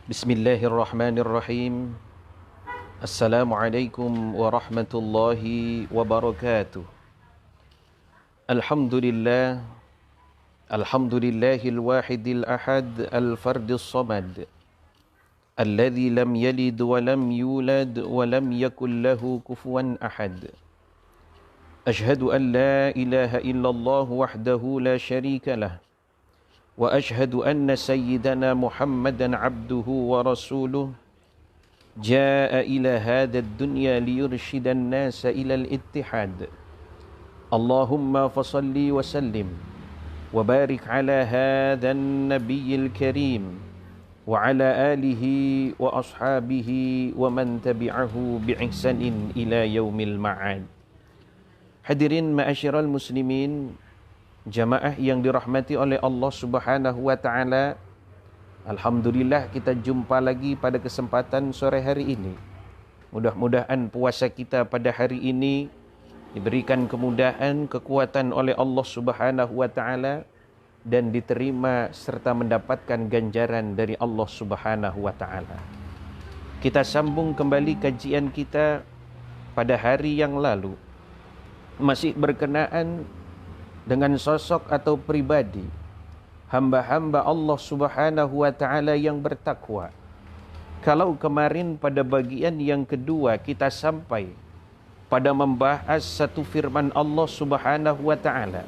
Bismillahirrahmanirrahim. Assalamualaikum warahmatullahi wabarakatuh. Alhamdulillah. Alhamdulillahil wahidil ahad al-fardis samad. Alladhi lam yalid wa lam yulad wa lam yakul lahu kufuwan ahad. Ashhadu an la ilaha illallah wahdahu la syarika lah. وأشهد أن سيدنا محمدا عبده ورسوله جاء إلى هذا الدنيا ليرشد الناس إلى الاتحاد اللهم فصل وسلم وبارك على هذا النبي الكريم وعلى آله وأصحابه ومن تبعه بإحسان إلى يوم المعاد. Hadirin ma'asyiral muslimin, jamaah yang dirahmati oleh Allah Subhanahu wa taala. Alhamdulillah kita jumpa lagi pada kesempatan sore hari ini. Mudah-mudahan puasa kita pada hari ini diberikan kemudahan, kekuatan oleh Allah Subhanahu wa taala dan diterima serta mendapatkan ganjaran dari Allah Subhanahu wa taala. Kita sambung kembali kajian kita pada hari yang lalu. Masih berkenaan dengan sosok atau pribadi hamba-hamba Allah Subhanahu wa taala yang bertakwa. Kalau kemarin pada bagian yang kedua kita sampai pada membahas satu firman Allah Subhanahu wa taala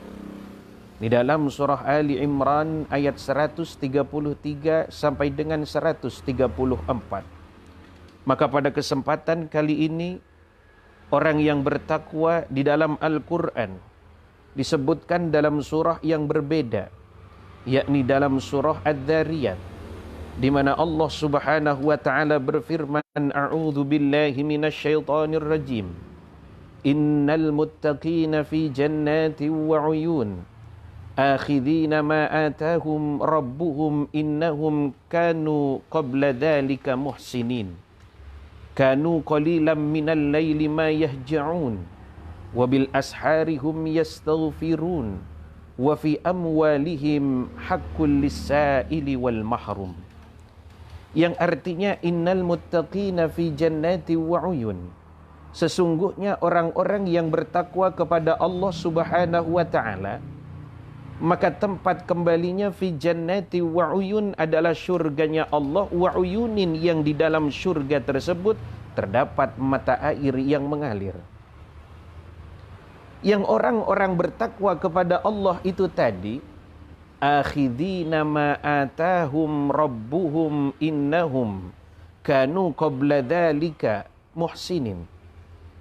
di dalam surah Ali Imran ayat 133 sampai dengan 134. Maka pada kesempatan kali ini orang yang bertakwa di dalam Al-Qur'an disebutkan dalam surah yang berbeda, yakni dalam surah Adz-Dzariyat, di mana Allah Subhanahu wa taala berfirman, a'udzu billahi minasyaitonir rajim. Innal muttaqina fi jannatin wa 'uyun akhidhina ma atahum rabbuhum innahum kanu qabla dzalika muhsinin kanu qalilan minal laili ma yahja'un wabil ashari hum yastaghfirun wa fi amwalihim haqqul lis-sa'ili wal mahrum. Yang artinya innal muttaqina fi jannati wa 'uyun. Sesungguhnya orang-orang yang bertakwa kepada Allah Subhanahu wa taala, maka tempat kembalinya fi jannati wa 'uyun adalah syurganya Allah, wa 'uyunin, yang di dalam syurga tersebut terdapat mata air yang mengalir. Yang orang-orang bertakwa kepada Allah itu tadi, akhidhina ma atahum rabbuhum innahum kanu qabla dzalika muhsinin.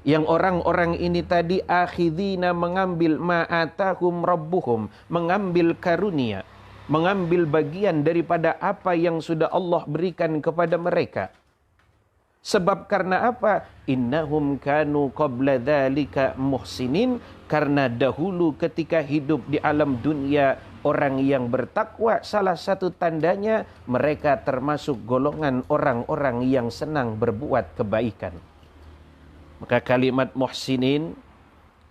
Yang orang-orang ini tadi akhidhina, mengambil ma atahum rabbuhum, mengambil karunia, mengambil bagian daripada apa yang sudah Allah berikan kepada mereka. Sebab karena apa? Innahum kanu qabla dzalika muhsinin, karena dahulu ketika hidup di alam dunia orang yang bertakwa, salah satu tandanya mereka termasuk golongan orang-orang yang senang berbuat kebaikan. Maka kalimat muhsinin,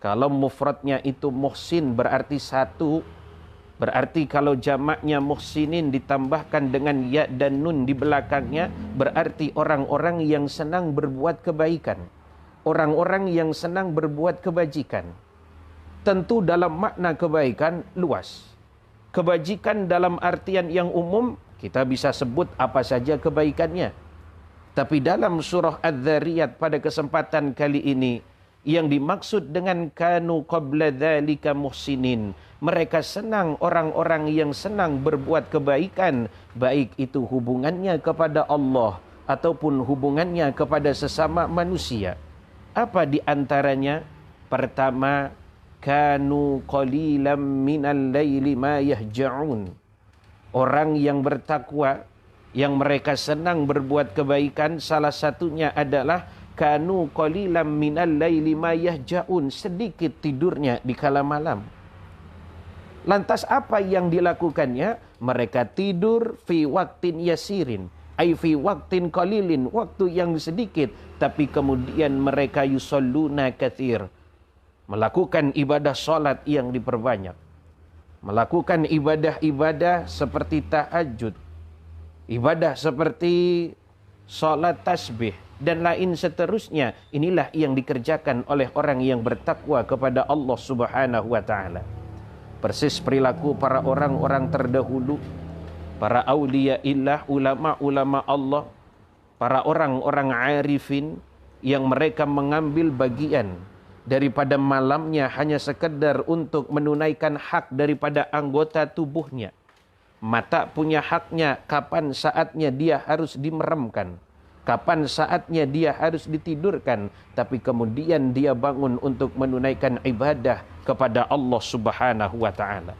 kalau mufradnya itu muhsin berarti satu, berarti kalau jamaknya muhsinin ditambahkan dengan ya dan nun di belakangnya, berarti orang-orang yang senang berbuat kebaikan, orang-orang yang senang berbuat kebajikan. Tentu dalam makna kebaikan luas. Kebajikan dalam artian yang umum, kita bisa sebut apa saja kebaikannya. Tapi dalam surah Adz-Dzariyat pada kesempatan kali ini, yang dimaksud dengan kanu qabla dzalika muhsinin, mereka senang, orang-orang yang senang berbuat kebaikan, baik itu hubungannya kepada Allah ataupun hubungannya kepada sesama manusia. Apa di antaranya? Pertama, kanu qalilan minal laili ma yahja'un. Orang yang bertakwa, yang mereka senang berbuat kebaikan, salah satunya adalah kanu qalilan minal laili ma yahja'un, sedikit tidurnya di kala malam. Lantas apa yang dilakukannya? Mereka tidur fi waktin yasirin, ay fi waktin qalilin, waktu yang sedikit, tapi kemudian mereka yusalluna katsir, melakukan ibadah salat yang diperbanyak, melakukan ibadah-ibadah seperti tahajud, Ibadah seperti salat tasbih dan lain seterusnya, inilah yang dikerjakan oleh orang yang bertakwa kepada Allah Subhanahu wa taala. Persis perilaku para orang-orang terdahulu, para aulia illah, ulama-ulama Allah, para orang-orang arifin yang mereka mengambil bagian daripada malamnya hanya sekedar untuk menunaikan hak daripada anggota tubuhnya. Mata punya haknya, kapan saatnya dia harus dimeremkan, kapan saatnya dia harus ditidurkan, tapi kemudian dia bangun untuk menunaikan ibadah kepada Allah Subhanahu wa taala.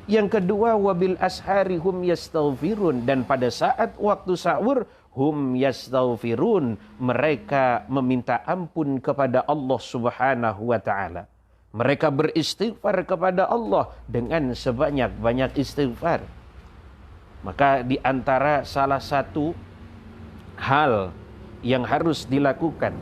Yang kedua, wabil ashari hum yastaghfirun, dan pada saat waktu sahur hum yastaghfirun, mereka meminta ampun kepada Allah Subhanahu wa taala. Mereka beristighfar kepada Allah dengan sebanyak-banyak istighfar. Maka di antara salah satu hal yang harus dilakukan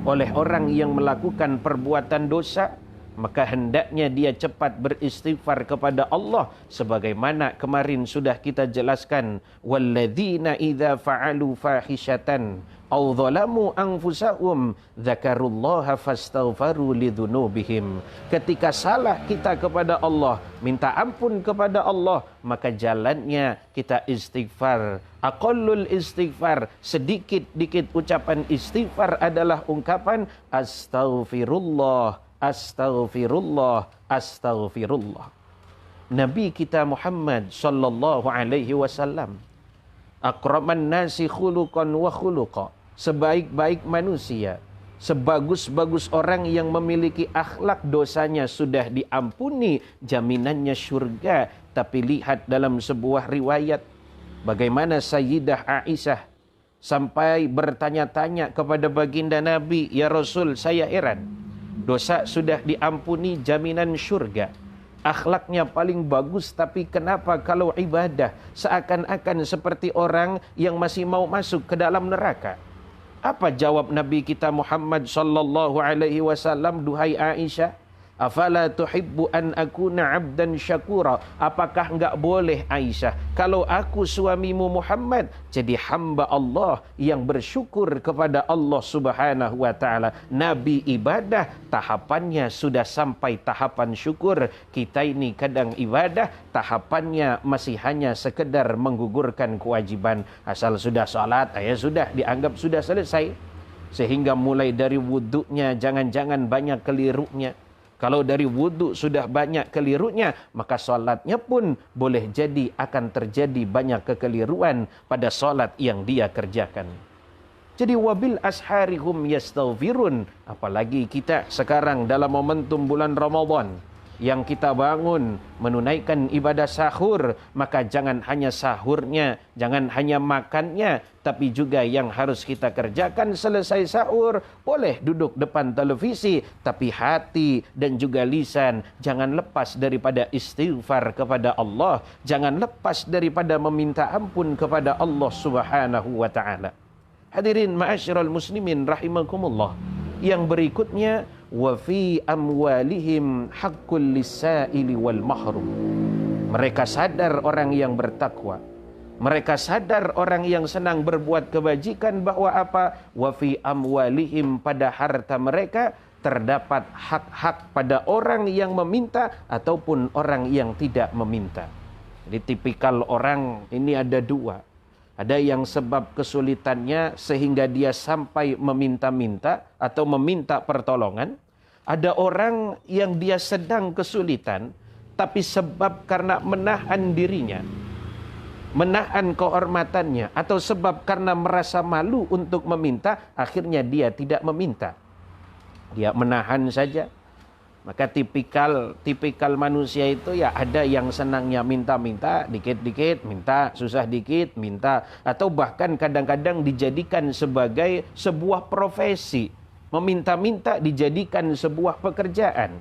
oleh orang yang melakukan perbuatan dosa, maka hendaknya dia cepat beristighfar kepada Allah, sebagaimana kemarin sudah kita jelaskan, walladzina idza fa'alu fahishatan aw zalamu anfusahum dzakarullaha fastaghfaru lidzunubihim. Ketika salah kita kepada Allah, minta ampun kepada Allah, maka jalannya kita istighfar. Aqallul istighfar, sedikit-dikit ucapan istighfar adalah ungkapan astaghfirullah, astaghfirullah, astaghfirullah. Nabi kita Muhammad sallallahu alaihi wasallam, akraman nasi khuluqan wa khuluqa, sebaik-baik manusia, sebagus-bagus orang yang memiliki akhlak, dosanya sudah diampuni, jaminannya syurga. Tapi lihat dalam sebuah riwayat bagaimana Sayyidah Aisyah sampai bertanya-tanya kepada baginda Nabi, ya Rasul, saya heran, dosa sudah diampuni, jaminan syurga, akhlaknya paling bagus, tapi kenapa kalau ibadah seakan-akan seperti orang yang masih mau masuk ke dalam neraka? Apa jawab Nabi kita Muhammad sallallahu alaihi wasallam, duhai Aisyah, afala tuhibbu an akuna abdan syakura? Apakah enggak boleh Aisyah kalau aku suamimu Muhammad jadi hamba Allah yang bersyukur kepada Allah Subhanahu wa taala? Nabi ibadah tahapannya sudah sampai tahapan syukur. Kita ini kadang ibadah tahapannya masih hanya sekedar menggugurkan kewajiban. Asal sudah salat, ya sudah dianggap sudah selesai. Sehingga mulai dari wudunya jangan-jangan banyak kelirunya. Kalau dari wudhu sudah banyak kelirunya, maka solatnya pun boleh jadi akan terjadi banyak kekeliruan pada solat yang dia kerjakan. Jadi wabil asharihum yastaghfirun. Apalagi kita sekarang dalam momentum bulan Ramadan, yang kita bangun menunaikan ibadah sahur, maka jangan hanya sahurnya, jangan hanya makannya, tapi juga yang harus kita kerjakan selesai sahur. Boleh duduk depan televisi, tapi hati dan juga lisan jangan lepas daripada istighfar kepada Allah, jangan lepas daripada meminta ampun kepada Allah Subhanahu wa taala. Hadirin ma'asyiral muslimin rahimakumullah. Yang berikutnya, wa fi amwalihim haqqul lis-sa'ili wal mahrum. Mereka sadar orang yang bertakwa, mereka sadar orang yang senang berbuat kebajikan, bahwa apa? Wa fi amwalihim, pada harta mereka terdapat hak-hak pada orang yang meminta ataupun orang yang tidak meminta. Jadi tipikal orang ini ada dua. Ada yang sebab kesulitannya sehingga dia sampai meminta-minta atau meminta pertolongan. Ada orang yang dia sedang kesulitan, tapi sebab karena menahan dirinya, menahan kehormatannya, atau sebab karena merasa malu untuk meminta, akhirnya dia tidak meminta. Dia menahan saja. Maka tipikal manusia itu ya ada yang senangnya minta-minta, dikit-dikit minta, susah dikit minta, atau bahkan kadang-kadang dijadikan sebagai sebuah profesi. Meminta-minta dijadikan sebuah pekerjaan.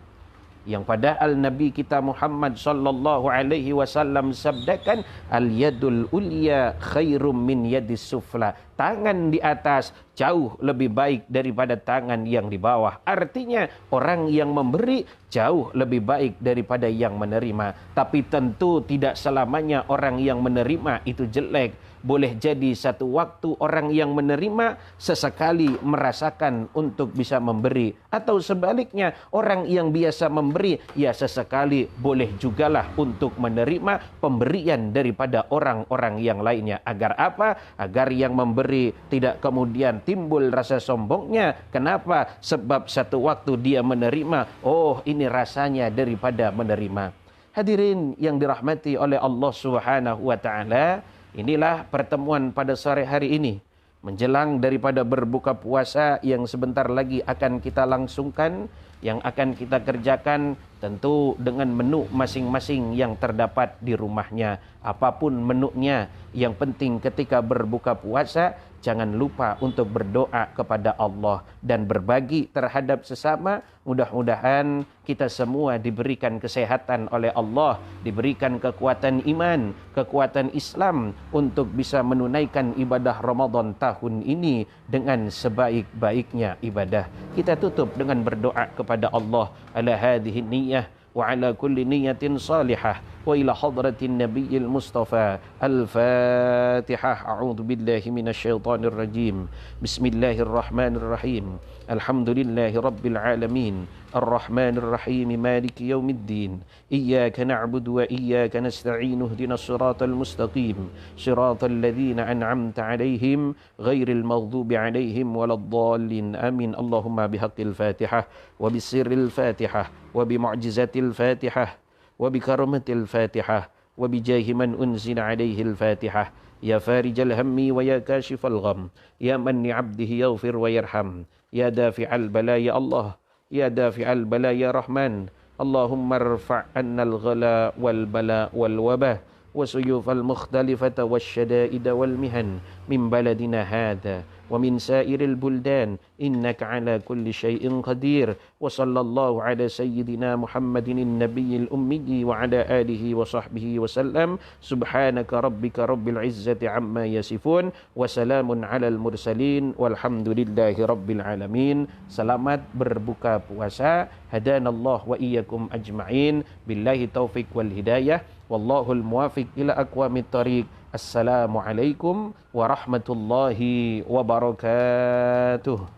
Yang padahal Nabi kita Muhammad sallallahu alaihi wasallam sabdakan, al yadul ulya khairum min yadis sufla. tangan di atas jauh lebih baik daripada tangan yang di bawah. Artinya orang yang memberi jauh lebih baik daripada yang menerima. Tapi tentu tidak selamanya orang yang menerima itu jelek. Boleh jadi satu waktu orang yang menerima sesekali merasakan untuk bisa memberi. Atau sebaliknya, orang yang biasa memberi, ya sesekali boleh jugalah untuk menerima pemberian daripada orang-orang yang lainnya. Agar apa? Agar yang memberi tidak kemudian timbul rasa sombongnya. Kenapa? Sebab satu waktu dia menerima, oh ini rasanya daripada menerima. Hadirin yang dirahmati oleh Allah Subhanahu wa taala, inilah pertemuan pada sore hari ini menjelang daripada berbuka puasa yang sebentar lagi akan kita langsungkan, yang akan kita kerjakan tentu dengan menu masing-masing yang terdapat di rumahnya. Apapun menunya, yang penting ketika berbuka puasa jangan lupa untuk berdoa kepada Allah dan berbagi terhadap sesama. Mudah-mudahan kita semua diberikan kesehatan oleh Allah, diberikan kekuatan iman, kekuatan Islam untuk bisa menunaikan ibadah Ramadan tahun ini dengan sebaik-baiknya ibadah. Kita tutup dengan berdoa kepada Allah ala hadhihi niyyah wa ala kulli niyatin salihah wa ila hadratin nabiyil mustafa. Al-Fatihah. A'udzu billahi minasyaitonir rajim. Bismillahirrahmanirrahim. Alhamdulillahi rabbil alamin. Ar-Rahmanir Rahim. Maliki yaumiddin. Iyyaka na'budu wa iyyaka nasta'in. Ihdinas siratal mustaqim. Siratal ladzina an'amta 'alaihim ghairil maghdubi 'alaihim waladdallin. Amin. Allahumma bihaqqil Fatihah wa bisirril Fatihah wa bimu'jizatil Fatihah wa bikaramatil Fatihah wa bijahi man unzila 'alaihi al-Fatihah. Ya farijal hammi wa ya kashifal gham, ya man li 'abdihi yaghfir wa yarham, ya dafi'al bala ya Allah, ya dafi'al bala ya Rahman. Allahumma irfa' 'annal ghala wal bala wal wabah wa suyufal mukhtalifata wasyada'ida wal mihan min baladina hadha wa min sairil buldan innaka ala kulli syai'in qadir. Wa sallallahu ala sayyidina Muhammadin nabiyil ummi wa ala alihi wa sahbihi wa sallam. Subhanaka rabbika rabbil izzati amma yasifun wa salamun alal mursalin walhamdulillahi rabbil alamin. Selamat berbuka puasa. Hadanallah wa iyyakum ajma'in. Billahi taufiq wal hidayah. Wallahul muwafiq ila aqwamit thariq. Assalamualaikum warahmatullahi wabarakatuh.